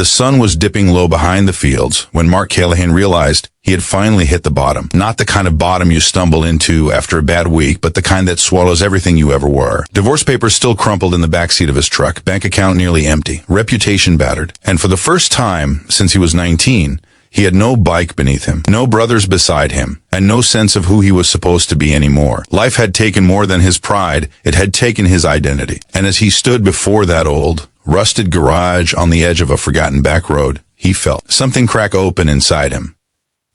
The sun was dipping low behind the fields when Mark Callahan realized he had finally hit the bottom. Not the kind of bottom you stumble into after a bad week, but the kind that swallows everything you ever were. Divorce papers still crumpled in the backseat of his truck, bank account nearly empty, reputation battered, and for the first time since he was 19, he had no bike beneath him, no brothers beside him, and no sense of who he was supposed to be anymore. Life had taken more than his pride, it had taken his identity. And as he stood before that old, rusted garage on the edge of a forgotten back road, he felt something crack open inside him.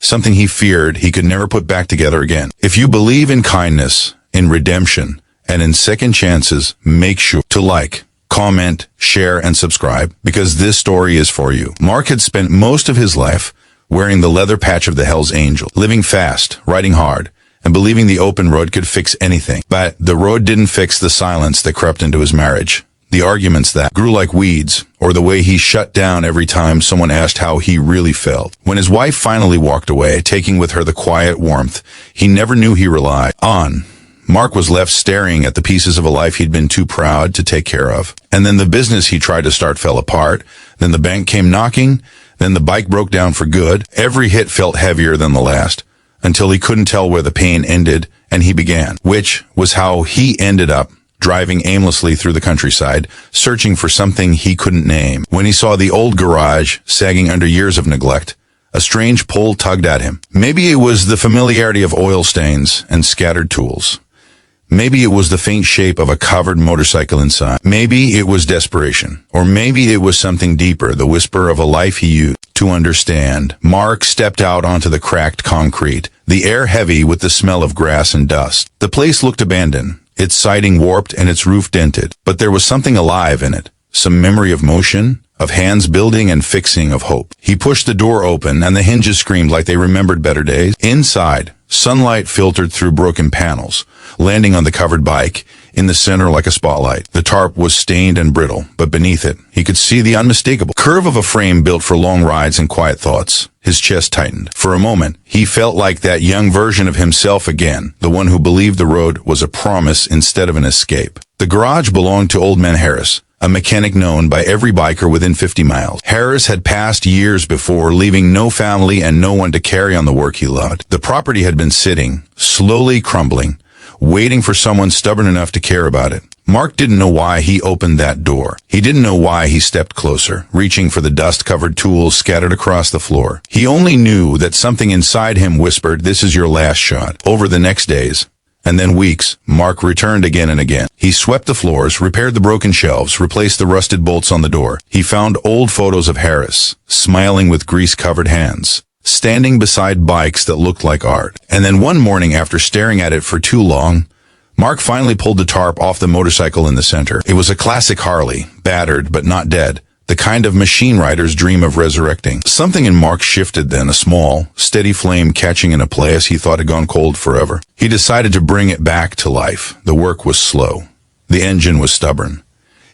Something he feared he could never put back together again. If you believe in kindness, in redemption, and in second chances, make sure to like, comment, share, and subscribe, because this story is for you. Mark had spent most of his life wearing the leather patch of the Hell's Angel, living fast, riding hard, and believing the open road could fix anything. But the road didn't fix the silence that crept into his marriage, the arguments that grew like weeds, or the way he shut down every time someone asked how he really felt. When his wife finally walked away, taking with her the quiet warmth he never knew he relied on, Mark was left staring at the pieces of a life he'd been too proud to take care of. And then the business he tried to start fell apart. Then the bank came knocking. Then the bike broke down for good. Every hit felt heavier than the last, until he couldn't tell where the pain ended and he began, which was how he ended up driving aimlessly through the countryside, searching for something he couldn't name. When he saw the old garage sagging under years of neglect, a strange pull tugged at him. Maybe it was the familiarity of oil stains and scattered tools. Maybe it was the faint shape of a covered motorcycle inside. Maybe it was desperation. Or maybe it was something deeper, the whisper of a life he used to understand. Mark stepped out onto the cracked concrete, the air heavy with the smell of grass and dust. The place looked abandoned, its siding warped and its roof dented. But there was something alive in it, some memory of motion, of hands building and fixing, of hope. He pushed the door open and the hinges screamed like they remembered better days. Inside, sunlight filtered through broken panels, landing on the covered bike, in the center like a spotlight. The tarp was stained and brittle, but beneath it, he could see the unmistakable curve of a frame built for long rides and quiet thoughts. His chest tightened. For a moment, he felt like that young version of himself again, the one who believed the road was a promise instead of an escape. The garage belonged to Old Man Harris, a mechanic known by every biker within 50 miles. Harris had passed years before, leaving no family and no one to carry on the work he loved. The property had been sitting, slowly crumbling, waiting for someone stubborn enough to care about it. Mark didn't know why he opened that door. He didn't know why he stepped closer, reaching for the dust-covered tools scattered across the floor. He only knew that something inside him whispered, "This is your last shot." Over the next days, and then weeks, Mark returned again and again. He swept the floors, repaired the broken shelves, replaced the rusted bolts on the door. He found old photos of Harris, smiling with grease-covered hands, standing beside bikes that looked like art. And then one morning, after staring at it for too long, Mark finally pulled the tarp off the motorcycle in the center. It was a classic Harley, battered but not dead, the kind of machine rider's dream of resurrecting. Something in Mark shifted then, a small, steady flame catching in a place he thought had gone cold forever. He decided to bring it back to life. The work was slow. The engine was stubborn.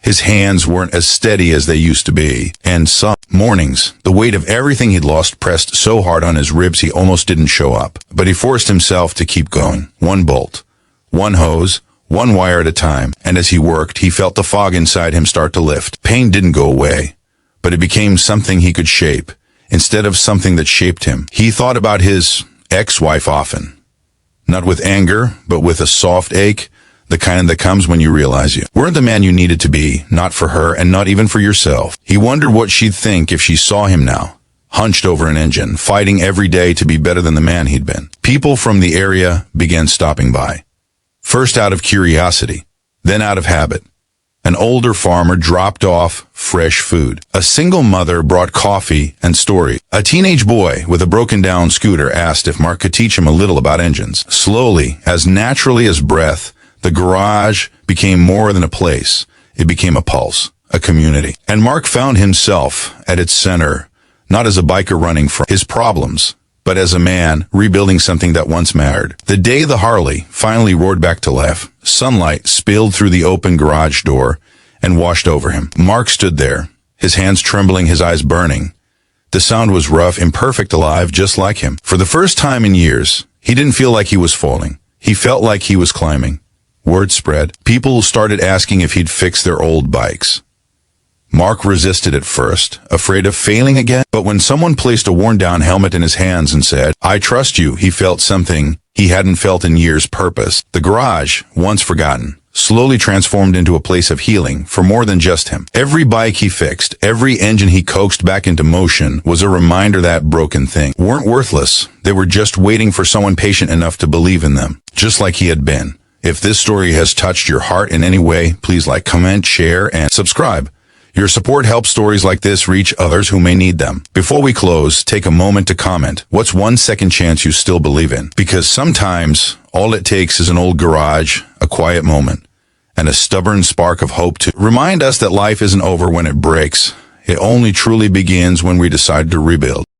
His hands weren't as steady as they used to be. And some mornings, the weight of everything he'd lost pressed so hard on his ribs he almost didn't show up. But he forced himself to keep going. One bolt, one hose, one wire at a time, and as he worked, he felt the fog inside him start to lift. Pain didn't go away, but it became something he could shape, instead of something that shaped him. He thought about his ex-wife often, not with anger, but with a soft ache, the kind that comes when you realize you weren't the man you needed to be, not for her and not even for yourself. He wondered what she'd think if she saw him now, hunched over an engine, fighting every day to be better than the man he'd been. People from the area began stopping by. First out of curiosity, then out of habit. An older farmer dropped off fresh food. A single mother brought coffee and stories. A teenage boy with a broken-down scooter asked if Mark could teach him a little about engines. Slowly, as naturally as breath, the garage became more than a place. It became a pulse, a community. And Mark found himself at its center, not as a biker running from his problems, but as a man rebuilding something that once mattered. The day the Harley finally roared back to life, sunlight spilled through the open garage door and washed over him. Mark stood there, his hands trembling, his eyes burning. The sound was rough, imperfect, alive, just like him. For the first time in years, he didn't feel like he was falling. He felt like he was climbing. Word spread. People started asking if he'd fix their old bikes. Mark resisted at first, afraid of failing again, but when someone placed a worn-down helmet in his hands and said, "I trust you," he felt something he hadn't felt in years: purpose. The garage, once forgotten, slowly transformed into a place of healing for more than just him. Every bike he fixed, every engine he coaxed back into motion was a reminder that broken things weren't worthless. They were just waiting for someone patient enough to believe in them, just like he had been. If this story has touched your heart in any way, please like, comment, share, and subscribe. Your support helps stories like this reach others who may need them. Before we close, take a moment to comment. What's one second chance you still believe in? Because sometimes all it takes is an old garage, a quiet moment, and a stubborn spark of hope to remind us that life isn't over when it breaks. It only truly begins when we decide to rebuild.